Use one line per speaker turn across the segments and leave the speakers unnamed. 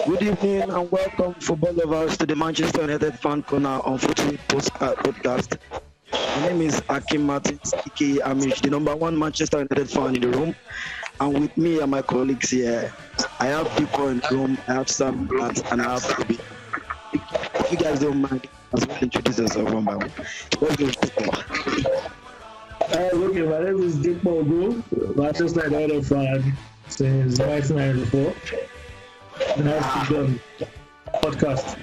Good evening and welcome, football lovers, to the Manchester United fan corner on FootyWit Podcast. My name is Akim Martins, aka Amish, the number one Manchester United fan in the room. And with me and my colleagues here, I have Dipo in the room, I have Samiat, and I have Tunde. If you guys don't mind, as well introduce yourself one by one. Let's go, Dipo.
Okay, my name is Dipo, Manchester United fan since 1994. And I have done podcast.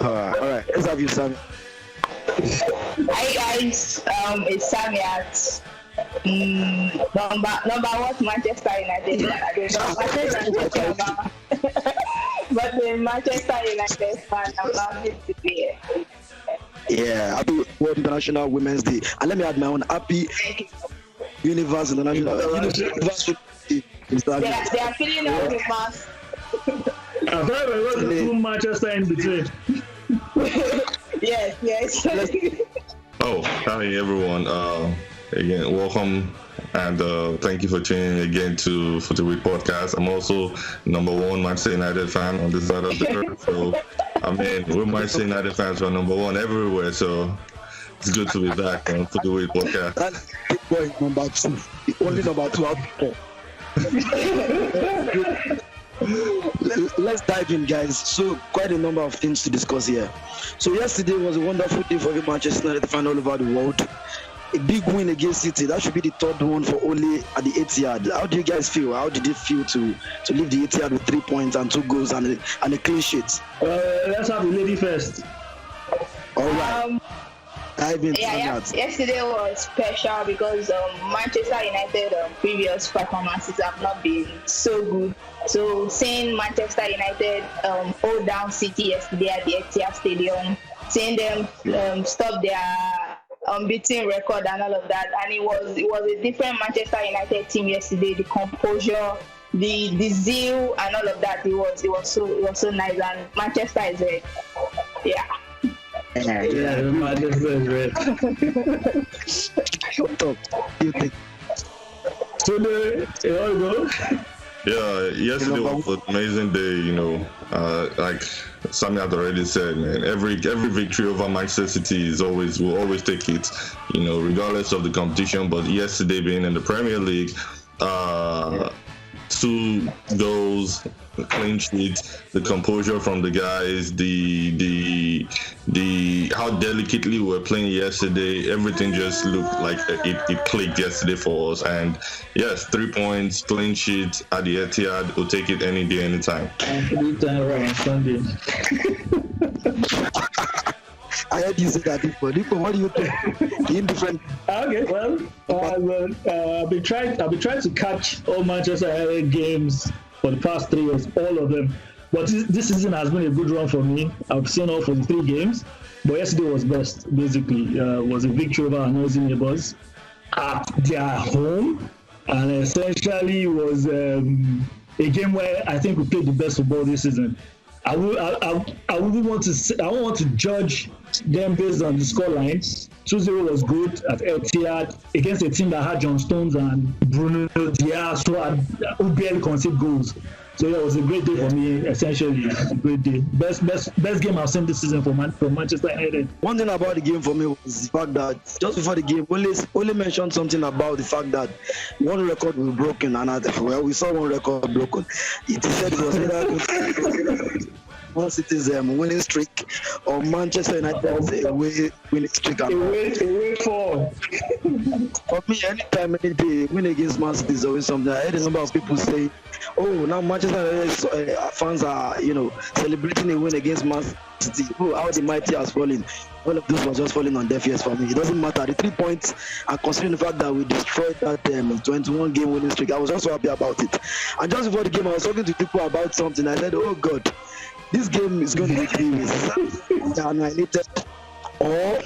Alright, let's have you, Sam.
Hi guys, it's Samiat. Number one Manchester United. But the Manchester United fan, I'm happy to be here.
Yeah, happy World International Women's Day. And let me add my own happy Universe International Universe.
They are feeling all the mass.
I thought we were the two Manchester in between.
Yes.
Oh, hi everyone. Again, welcome and thank you for tuning in again to FootyWit Podcast. I'm also number one Manchester United fan on this side of the earth. So, I mean, we're Manchester United fans are number one everywhere. So, it's good to be back on FootyWit Podcast.
That's big boy number two. The only number two out there. Let's dive in, guys. So quite a number of things to discuss here. So yesterday was a wonderful day for the Manchester United fan all over the world. A big win against City. That should be the third one for Ole at the Etihad. How do you guys feel? How did it feel to leave the Etihad with 3 points and 2 goals and a clean sheet?
Let's have the lady first.
All right.
Yesterday was special because Manchester United previous performances have not been so good. So seeing Manchester United hold down City yesterday at the Etihad Stadium, seeing them stop their unbeaten record and all of that, and it was a different Manchester United team yesterday. The composure, the zeal, and all of that. It was so nice, and Manchester is red. Yeah.
Yeah, Manchester is red.
Shut up. You think?
Tunde, you all go?
Yeah, yesterday was an amazing day, like Samiat already said, man. Every victory over Manchester City will always take it, regardless of the competition. But yesterday being in the Premier League, 2 goals, clean sheet, the composure from the guys, the how delicately we were playing yesterday, everything just looked like it clicked yesterday for us. And yes, 3 points, clean sheet at the Etihad. We'll take it any day, anytime.
Anytime, right on Sunday.
I heard you say that before. Dipo, what do you think? Indifferent.
Okay, well, I've been trying to catch all Manchester United games for the past 3 years, all of them. But this season has been a good run for me. I've seen all 43 games, but yesterday was best. Basically, was a victory over our noisy neighbors at their home, and essentially was a game where I think we played the best football this season. I wouldn't want to say, I don't want to judge them based on the scorelines. 2-0 was good at Etihad against a team that had John Stones and Bruno, who barely conceded goals. So yeah, it was a great day for me. Essentially, a great day. Best game I've seen this season for Manchester United.
One thing about the game for me was the fact that just before the game, Ole mentioned something about the fact that one record was broken, and we saw one record broken. It said it was either Man City's winning streak or Manchester United's away winning streak.
Away form.
For me, anytime, any day, win against Man City is always something. I heard a number of people say, "Oh, now Manchester United fans are, celebrating a win against Man City. Oh, how the mighty has fallen." All of this was just falling on deaf ears for me. It doesn't matter. The 3 points, and considering the fact that we destroyed that 21-game winning streak, I was just so happy about it. And just before the game, I was talking to people about something. I said, "Oh God, this game is going to be 3 wins." Annihilated, or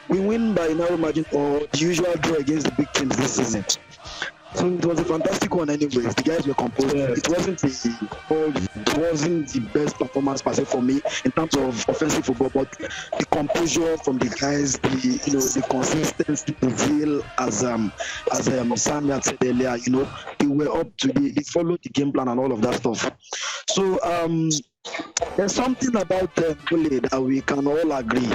we win by narrow margin, or the usual draw against the big teams this season. So it was a fantastic one anyways. The guys were composed.
Yes.
It wasn't the best performance per se for me in terms of offensive football, but the composure from the guys, the consistency, the zeal, as Samiat said earlier, they were up to they followed the game plan and all of that stuff. So there's something about Tunde that we can all agree.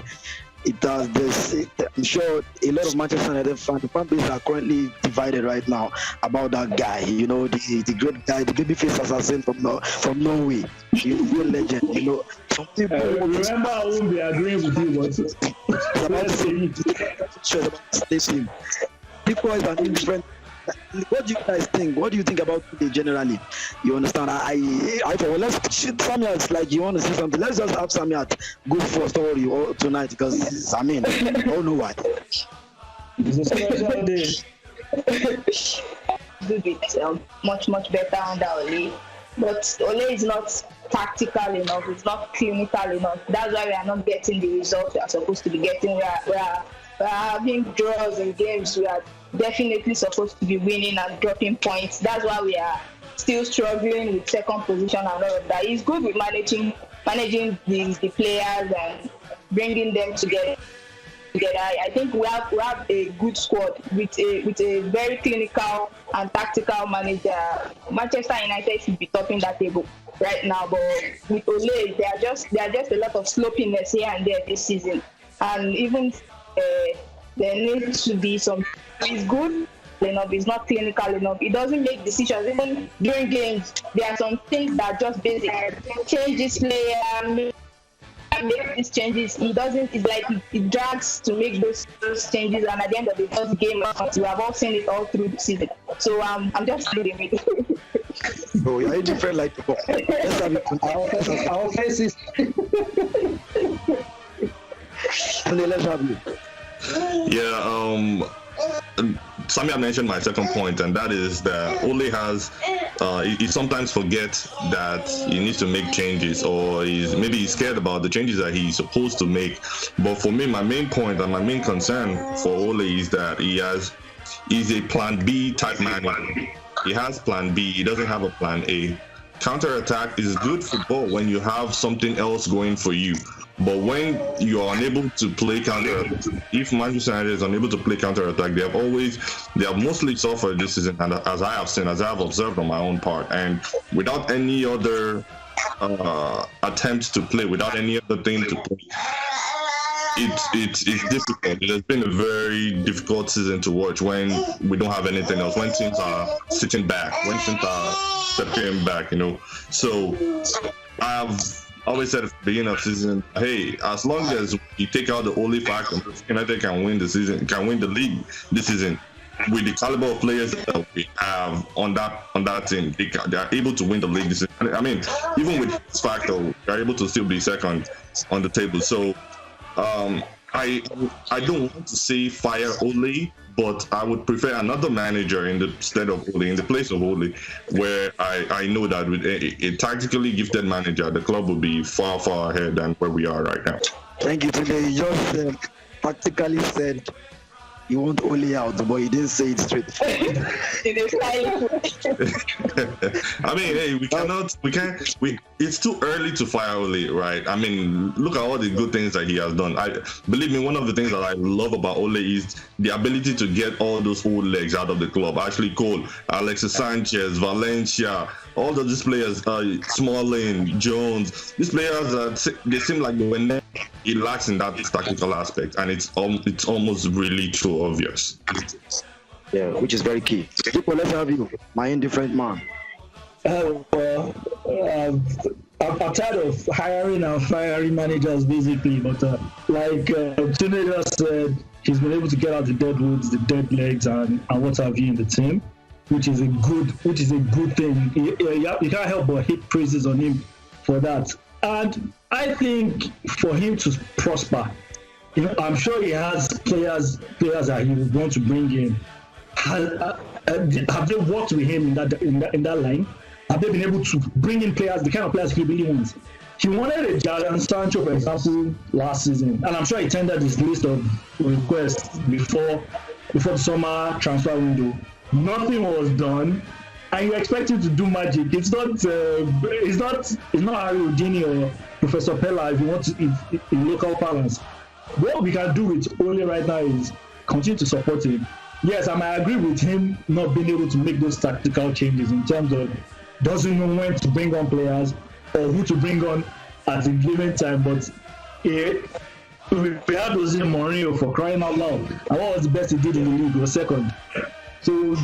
I'm sure a lot of Manchester United fans, the fan base are currently divided right now about that guy. The great guy, the babyface assassin from Norway, the real legend. Some people
remember I won't be agreeing with you, but
Dipo is an indifferent. What do you guys think? What do you think about it generally? You understand? Samiat, like you want to say something. Let's just have Samiat go first or tonight because I don't know why.
it's a special day.
Do it much better under Ole. But Ole is not tactical enough. It's not clinical enough. That's why we are not getting the results we are supposed to be getting. We are having draws in games. We are definitely supposed to be winning and dropping points. That's why we are still struggling with second position and all of that. He's good with managing the players and bringing them together. I think we have a good squad with a very clinical and tactical manager. Manchester United should be topping that table right now, but with Ole, there are just a lot of sloppiness here and there this season, and even there needs to be some. He's good enough, he's not clinical enough. He doesn't make decisions. Even during games, there are some things that just basic. Change this player, make these changes. He doesn't. It's like he drags to make those changes, and at the end of the game, we have all seen it all through the season. So I'm just leading it.
Oh, you're different like the ball. Let's have it.
Our faces.
Let's have you.
Yeah, Samiat mentioned my second point, and that is that Ole has he sometimes forgets that he needs to make changes, or he's scared about the changes that he's supposed to make. But for me, my main point and my main concern for Ole is that he's a plan B type manager. He has plan B, he doesn't have a plan A. Counter-attack is good football when you have something else going for you. But when you are unable to play counter-attack, if Manchester United is unable to play counter-attack, they have mostly suffered this season, and as I have observed on my own part, and without any other attempts to play, without any other thing to play, it's difficult. It has been a very difficult season to watch when we don't have anything else, when teams are sitting back, when teams are stepping back, So I've always said at the beginning of the season, hey, as long as you take out the Ole factor, United can win the season, can win the league this season. With the caliber of players that we have on that team, they are able to win the league this season. I mean, even with this factor, they're able to still be second on the table. So I don't want to say fire Ole, but I would prefer another manager in the stead of Ole, in the place of Ole, where I know that with a tactically gifted manager, the club will be far, far ahead than where we are right now.
Thank you, Tunde. You just practically said you want Ole out, but you didn't say it straight.
I mean, hey, it's too early to fire Ole, right? I mean, look at all the good things that he has done. Believe me, one of the things that I love about Ole is the ability to get all those old legs out of the club. Ashley Cole, Alexis Sanchez, Valencia, all of these players, Smalling, Jones, these players, they seem like when he lacks in that tactical aspect, and it's almost really too obvious.
Yeah, which is very key. Dipo, let's have you, my indifferent man.
I'm tired of hiring and firing managers, basically. But like Tunde just said, he's been able to get out the dead woods, the dead legs, and what have you in the team, which is a good thing. You can't help but heap praises on him for that. And I think for him to prosper, I'm sure he has players that he would want to bring in. Have they worked with him in that line? Have they been able to bring in players, the kind of players he really wants? He wanted a Jadon Sancho, for example, last season, and I'm sure he tendered his list of requests before the summer transfer window. nothing was done, and you expect him to do magic. It's not Harry Houdini or Professor Pella if you want to in local balance. What we can do with Ole right now is continue to support him. Yes, I might agree with him not being able to make those tactical changes in terms of doesn't know when to bring on players or who to bring on at a given time. But we had those in Mourinho for crying out loud. And what was the best he did in the league? Was second. So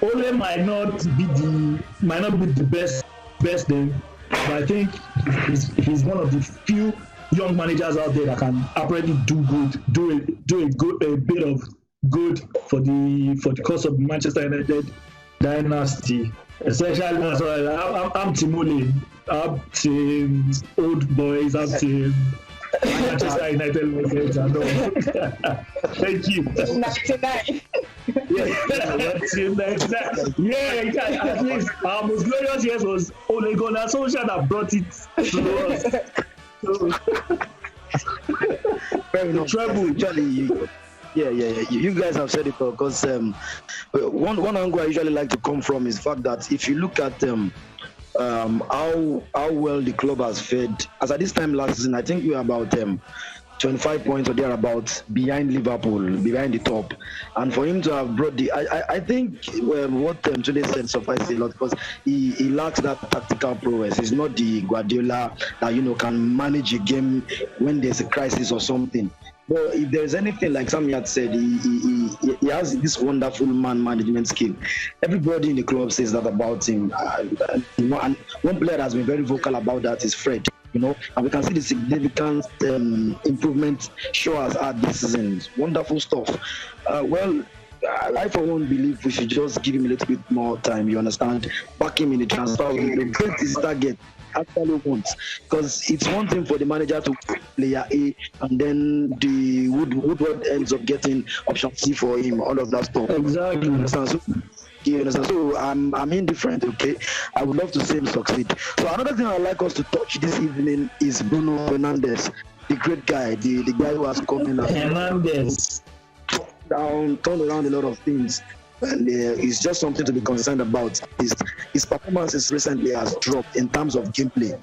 Ole might not be the best then, but I think he's one of the few young managers out there that can apparently do a bit of good for the cause of Manchester United dynasty. Essentially, that's why I'm Team Ole. I'm Team Old Boys. I'm Team Manchester United legends. I know. Thank you.
99.
Yeah, at least our most glorious years was Ole Gunnar Solskjaer that brought it to us.
So, trouble, Charlie. Yeah. You guys have said it all, because one angle I usually like to come from is the fact that if you look at how well the club has fared, as at this time last season, I think we were about 25 points or thereabouts behind Liverpool, behind the top. And for him to have brought I think what Tunde said suffices a lot, because he lacks that tactical prowess. He's not the Guardiola that can manage a game when there's a crisis or something. But if there's anything, like Samiat said, he has this wonderful man management skill. Everybody in the club says that about him. And one player that has been very vocal about that is Fred. And we can see the significant improvement Shaw has had this season. Wonderful stuff. I for one believe we should just give him a little bit more time. You understand? Back him in the transfer window. Get his target. Actually wants, because it's one thing for the manager to player A and then the Woodward ends up getting option C for him, all of that stuff.
Exactly.
You understand? So I'm indifferent, okay? I would love to see him succeed. So another thing I'd like us to touch this evening is Bruno Fernandes, the great guy, the guy who has come in
Fernandes
turned around a lot of things. And it's just something to be concerned about. His performances recently has dropped in terms of gameplay.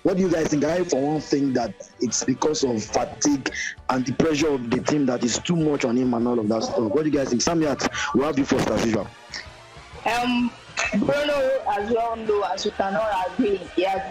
What do you guys think? I, for one, think that it's because of fatigue and the pressure of the team that is too much on him and all of that stuff. What do you guys think? Samiat, we'll have you first as usual.
Bruno, as well know, as we can all agree, he has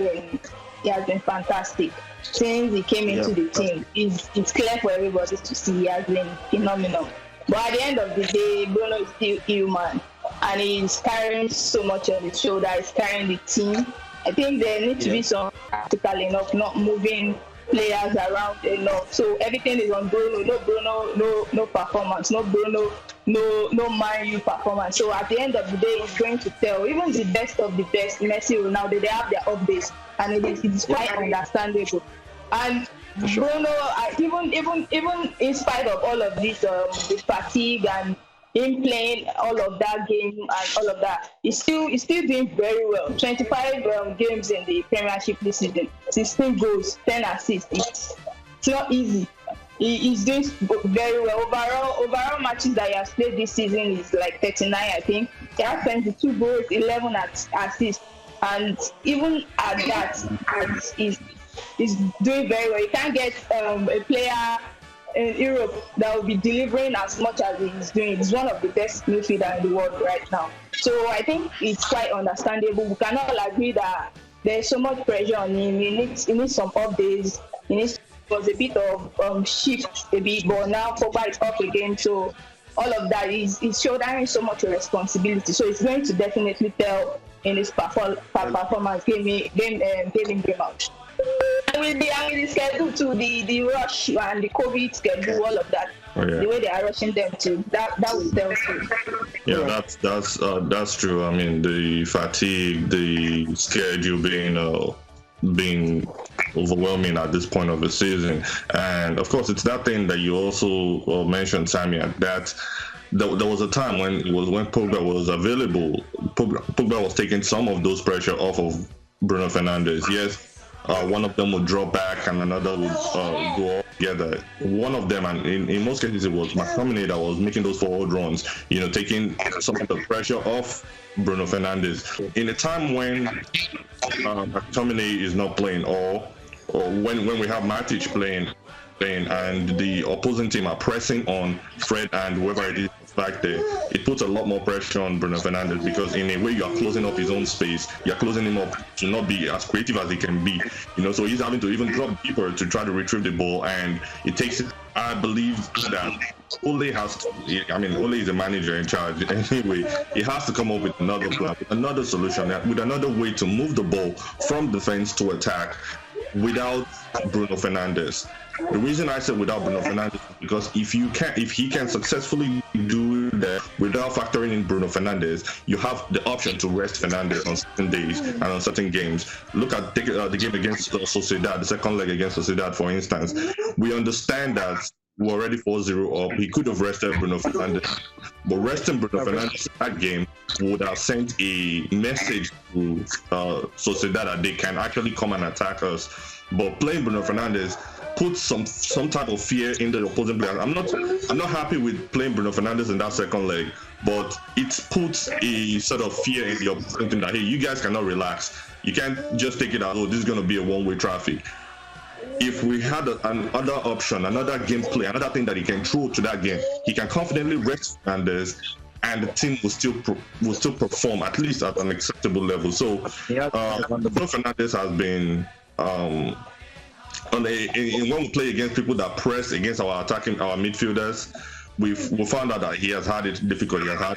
been fantastic since he came into the team. It's clear for everybody to see he has been phenomenal. But at the end of the day, Bruno is still human, and he's carrying so much on his shoulder. He's carrying the team. I think there needs to be some tactical enough, not moving players around enough. So everything is on Bruno. No Bruno, no performance. No Bruno, no Man U performance. So at the end of the day, it's going to tell. Even the best of the best, Messi, Ronaldo, they have their off days, and it is quite understandable. And Bruno, even in spite of all of this, the fatigue and him playing all of that game and all of that, he's still doing very well. 25 games in the Premiership this season, 16 goals, 10 assists. It's not easy. He's doing very well. Overall matches that he has played this season is like 39, I think. He has 22 goals, 11 assists, and even at that, he's doing very well. You can't get a player in Europe that will be delivering as much as he's doing. He's one of the best midfielders in the world right now. So I think it's quite understandable. We can all agree that there's so much pressure on him. He needs some updates. Was a bit of shift a bit, but now Pogba is up again. So all of that is shouldering so much responsibility. So it's going to definitely tell in his performance game in, game out. And with the schedule to the rush and the COVID schedule, all of that, the way they are rushing them to that will tell too.
Yeah, that's true. I mean, the fatigue, the schedule being overwhelming at this point of the season, and of course, it's that thing that you also mentioned, Samiat, that there was a time when Pogba was available. Pogba was taking some of those pressure off of Bruno Fernandes. Yes, one of them would draw back and another would go all together. One of them, and in most cases it was McTominay that was making those forward runs, taking some of the pressure off Bruno Fernandes. In a time when McTominay is not playing, or when we have Matic playing and the opposing team are pressing on Fred and whoever it is back there, it puts a lot more pressure on Bruno Fernandes, because in a way you are closing up his own space, you're closing him up to not be as creative as he can be, so he's having to even drop deeper to try to retrieve the ball, and it takes, I believe that Ole is the manager in charge anyway. He has to come up with another plan, with another solution, with another way to move the ball from defense to attack without Bruno Fernandes. The reason I said without Bruno Fernandes is because if he can successfully do that without factoring in Bruno Fernandes, you have the option to rest Fernandes on certain days and on certain games. Look at the game against Sociedad, the second leg against Sociedad, for instance. We understand that we're already 4-0 up. He could have rested Bruno Fernandes, but resting Bruno Fernandes in that game would have sent a message to Sociedad that they can actually come and attack us. But playing Bruno Fernandes puts some type of fear in the opposing players. I'm not happy with playing Bruno Fernandes in that second leg, but it puts a sort of fear in the opposing team that, hey, you guys cannot relax. You can't just take it out, this is going to be a one-way traffic. If we had another option, another gameplay, another thing that he can throw to that game, he can confidently rest Fernandes, and the team will still perform at least at an acceptable level. So Bruno Fernandes has been when we play against people that press against our midfielders, we found out that he has had it difficult. He has had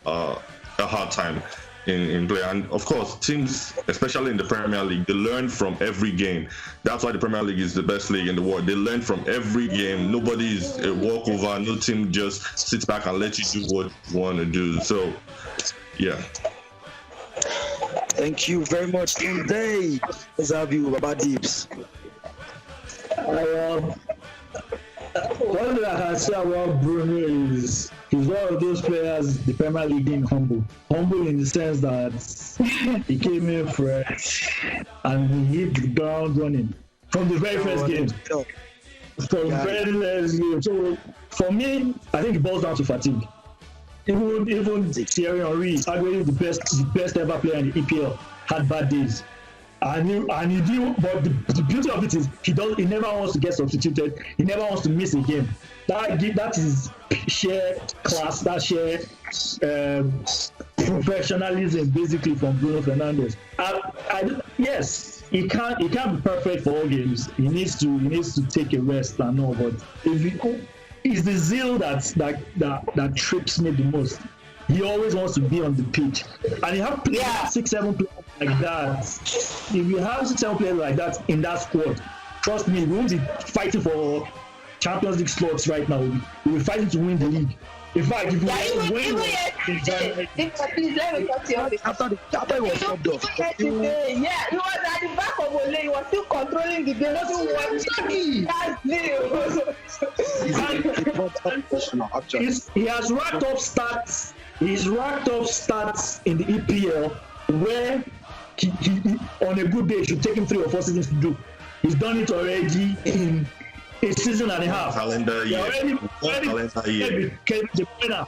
a hard time in play. And of course, teams, especially in the Premier League, they learn from every game. That's why the Premier League is the best league in the world. They learn from every game. Nobody is a walkover. No team just sits back and lets you do what you want to do. So, yeah.
Thank you very much, Tunde. Let's have you, Baba Dips.
One thing I can say about Bruno is he's one of those players the Premier League didn't humble. Humble in the sense that he came in fresh and he hit the ground running from the very first game. From the very first game. So for me, I think it boils down to fatigue. Even Thierry Henry, arguably the best ever player in the EPL, had bad days. And he do, but the beauty of it is he never wants to get substituted. He never wants to miss a game. That is sheer class. That sheer professionalism, basically, from Bruno Fernandes. Yes, he can't be perfect for all games. He needs to take a rest and all. But it's the zeal that trips me the most. He always wants to be on the pitch, and you have 6-7 players like that. If you have 6-7 players like that in that squad, trust me, we won't be fighting for Champions League slots right now. We'll be fighting to win the league. In fact, if we win,
let me cut you off.
After he was subbed off.
He was at the back of Ole. He was still controlling the game.
He has racked up stats. He's racked up stats in the EPL where he on a good day should take him 3 or 4 seasons to do. He's done it already in a season and a half.
Calendar year.
Became the winner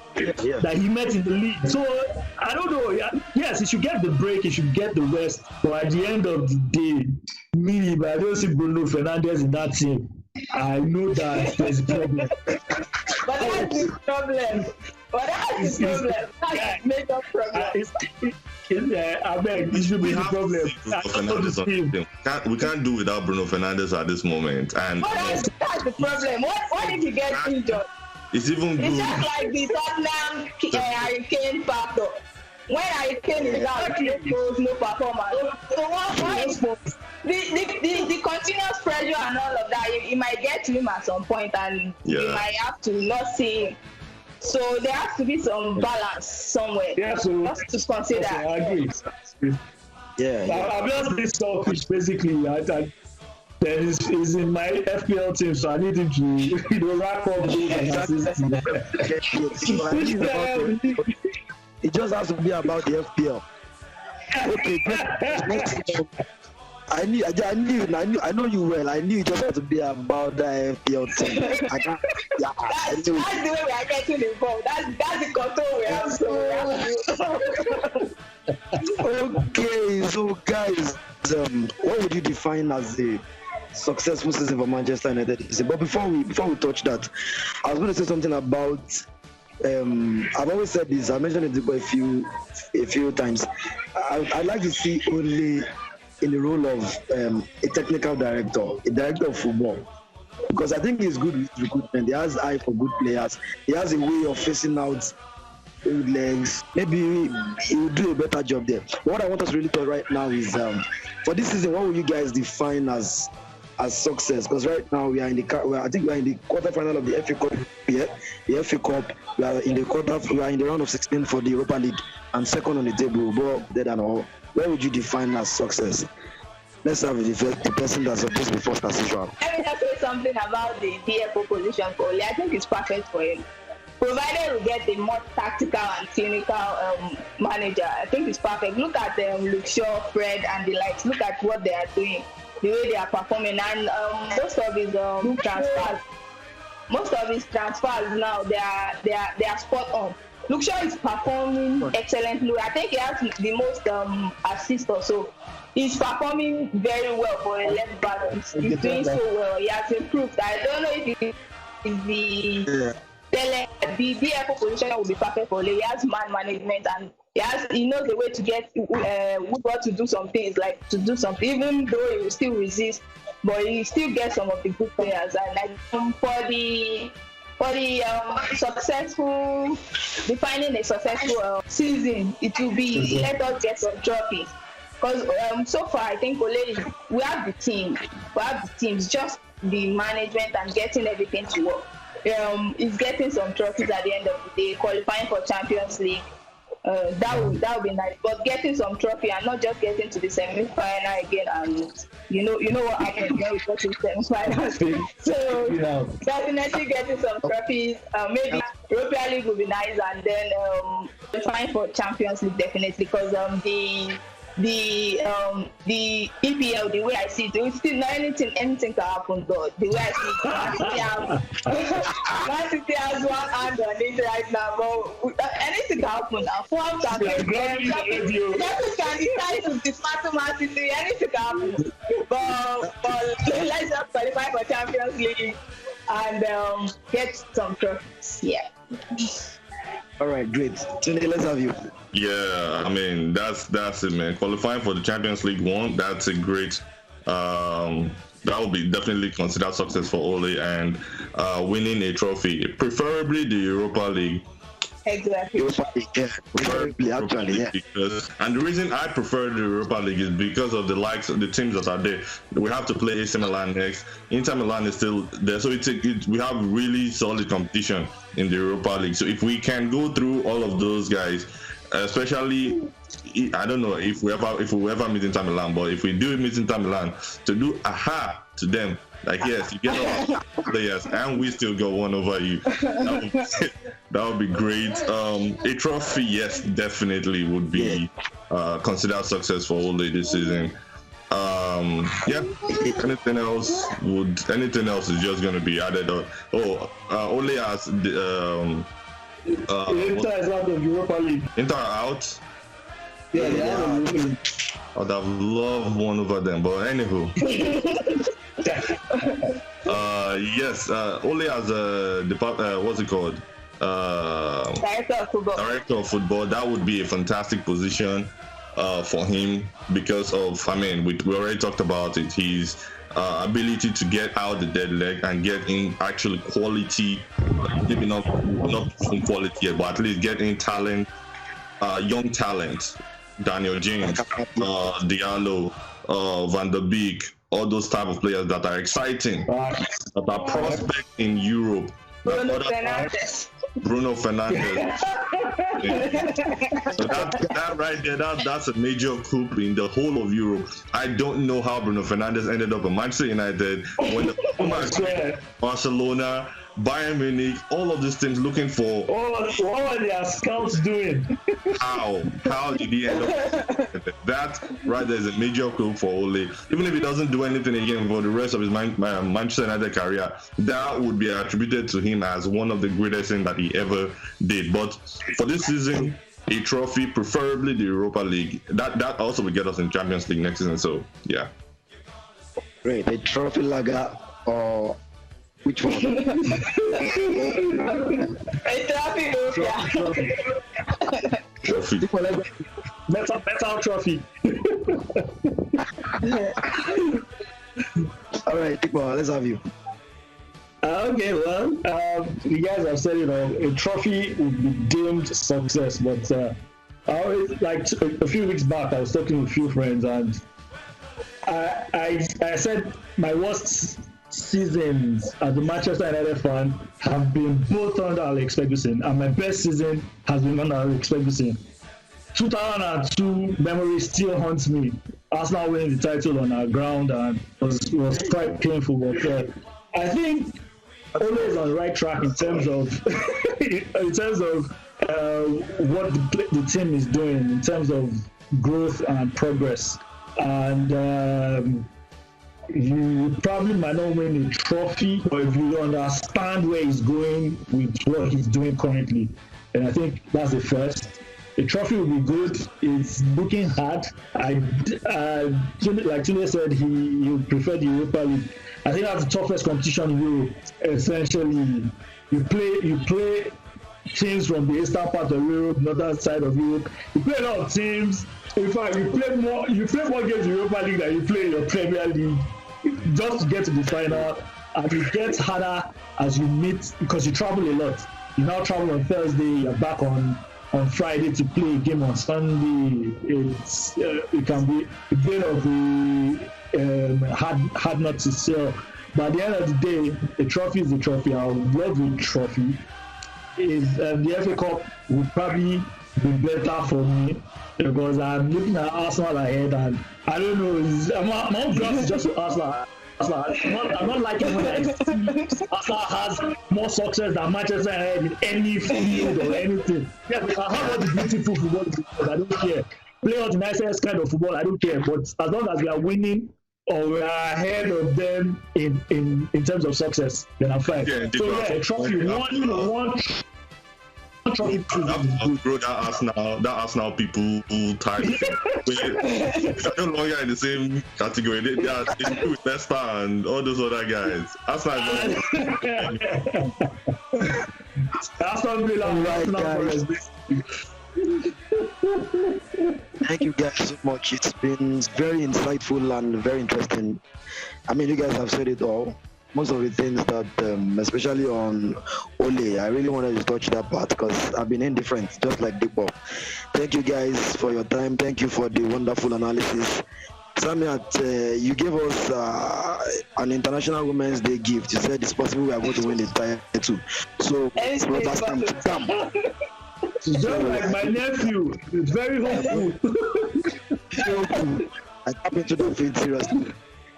that he met in the league. So I don't know. Yes, he should get the break. He should get the rest. But at the end of the day, me, if I don't see Bruno Fernandes in that team, I know that there's a problem.
But that's the problem. That's the major problem.
I beg, it should be the problem.
We can't do without Bruno Fernandes at this moment. And
that's the problem. What did he get injured?
It's even good.
It's just like the Tottenham Hurricane factor. When Hurricane is out, no performance. So why the continuous pressure and all of that, it might get to him at some point, and you might have to not see him. So there has to be some balance somewhere.
Yeah, so
just to consider.
Okay, I agree. I'm just being selfish, basically. That is in my FPL team, so I need him to rack up goals and assists.
It just has to be about the FPL. Okay, I know you well. I knew you just had to be about the FPL team. I can't. Yeah,
That's the way we are getting involved. That's the control we have. So
Okay, so guys, what would you define as a successful season for Manchester United? But before we touch that, I was going to say something about. I've always said this. I mentioned it Dipo a few times. I'd like to see only in the role of a technical director, a director of football, because I think he's good with recruitment. He has eye for good players. He has a way of facing out old legs. Maybe he will do a better job there. What I want us to really talk right now is for this season, what will you guys define as success? Because right now we are in the quarterfinal of the FA Cup. Yeah, the FA Cup. We are in the round of 16 for the Europa League and second on the table. But dead and all. Where would you define as success? Let's have the person that's supposed to be first as usual.
Let me just say something about the DFO position for Ole. I think it's perfect for him. Provided we get a more tactical and clinical manager, I think it's perfect. Look at Luke Shaw, Fred, and the likes. Look at what they are doing, the way they are performing, and most of his transfers now they are spot on. Luke Shaw is performing excellently. I think he has the most assists or so. He's performing very well for a left back. He's doing so well. He has improved. I don't know if he is the DFO position will be perfect for Ole. He has man management and he knows the way to get Woodward to do some things, like to do something, even though he will still resist, but he still gets some of the good players. And like for the successful, defining a successful season, it will be let us get some trophies. Because so far, I think we have the team. We have the teams, just the management and getting everything to work. It's getting some trophies at the end of the day, qualifying for Champions League. That would be nice. But getting some trophy and not just getting to the semi-final again, and you know what happened when we got to the semi-final. So definitely getting some trophies. Maybe Europa League would be nice, and then qualifying for Champions League definitely, because the EPL, the way I see it, it's still not anything can happen though. The way I see it, Man City has one hand on it right now, but anything can happen now. Form can decide to dismantle Man City, anything can happen. But let's just qualify for Champions League and get some trophies. Yeah.
All right, great. Tunde, let's have you.
Yeah, I mean that's it, man. Qualifying for the Champions League that's a great. That will be definitely considered success for Ole, and winning a trophy, preferably the Europa League.
Exactly.
Preferably, actually, yeah.
And the reason I prefer the Europa League is because of the likes of the teams that are there. We have to play AC Milan next. Inter Milan is still there, so we have really solid competition in the Europa League. So if we can go through all of those guys, especially, I don't know if we ever meet Inter Milan, but if we do meet Inter Milan, to do to them, like, yes, you get all players and we still got one over you. That would be great. A trophy, yes, definitely would be considered success for Ole this season. Anything else is just going to be added on. Ole has the
Inter is out of Europa League.
Inter out?
Yeah, yeah.
I'd have loved one over them, but anywho. Yes, Ole has a what's it called? Director of football. That would be a fantastic position for him because of, we already talked about it. His ability to get out the dead leg and get in actually quality, maybe not from quality yet, but at least get in talent, young talent. Daniel James, Diallo, Van der Beek, all those type of players that are exciting, that are prospect in Europe. Bruno Fernandes. So that right there, that's a major coup in the whole of Europe. I don't know how Bruno Fernandes ended up at Manchester United when the Barcelona, Bayern Munich, all of these teams looking for
what are their scouts doing?
how did he end up? That right there is a major clue for Ole. Even if he doesn't do anything again for the rest of his Manchester United career, that would be attributed to him as one of the greatest things that he ever did. But for this season, a trophy, preferably the Europa League. That also will get us in Champions League next season. So yeah.
Great, a trophy lager or which one?
A trophy,
Trophy.
Metal trophy.
All right, Dipo, let's have you.
Okay, well, you guys have said, a trophy would be deemed success, but I always, like a few weeks back, I was talking with a few friends, and I said my worst seasons as a Manchester United fan have been both under Alex Ferguson, and my best season has been under Alex Ferguson. 2002 memory still haunts me. Arsenal winning the title on our ground, and was quite painful, but I think Ole is on the right track in terms of what the team is doing in terms of growth and progress. And you probably might not win a trophy, but if you understand where he's going with what he's doing currently, and I think that's the first. The trophy will be good. It's looking hard. Like Tunde said, he preferred the Europa League. I think that's the toughest competition in Europe. Essentially, you play teams from the eastern part of Europe, northern side of Europe. You play a lot of teams. In fact, you play more games in Europa League than you play in your Premier League, just to get to the final. And it gets harder as you meet, because you travel a lot. You now travel on Thursday. You're back on Friday to play a game on Sunday. It can be a bit of a hard nut to sell. But at the end of the day, a trophy is a trophy. I would love a trophy. The FA Cup would probably be better for me, because I'm looking at Arsenal ahead, and I don't know. My own graph is just for Arsenal. I'm not liking when I see Arsenal has more success than Manchester United in any field or anything. Yeah, I have all the beautiful football, I don't care. Play all the nicest kind of football, I don't care. But as long as we are winning or we are ahead of them in terms of success, then I'm fine.
Yeah,
so yeah, a trophy, one trophy.
Outgrow that Arsenal people who type. They're no longer in the same category. They are with Leicester and all those other guys. Arsenal.
Thank you guys so much. It's been very insightful and very interesting. I mean, you guys have said it all. Most of the things that, especially on Ole, I really wanted to touch that part because I've been indifferent, just like Dipo. Thank you guys for your time. Thank you for the wonderful analysis. Samiat, you gave us an International Women's Day gift. You said it's possible we are going to win the title. So, that's time to come.
Just like my nephew, it's very hopeful.
I tap into the field seriously.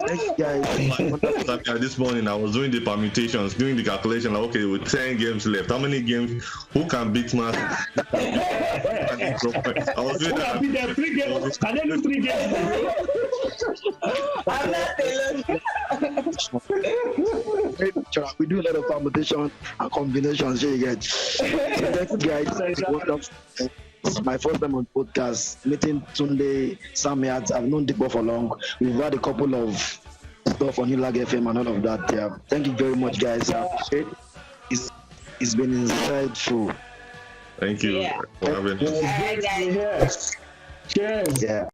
Thank you guys.
This morning I was doing the permutations, doing the calculation. Like, okay, with 10 games left, how many games? Who can beat Man? I was doing that.
Can they do 3 games?
I'm not telling.
We do a lot of permutation and combinations. You get. So thank you guys. This is my first time on podcast, meeting Tunde, Samiat. I've known Dipo for long. We've had a couple of stuff on Hilag FM and all of that. Yeah. Thank you very much, guys. It's been insightful.
Thank you for having us.
All right, guys.
Cheers.
Yeah.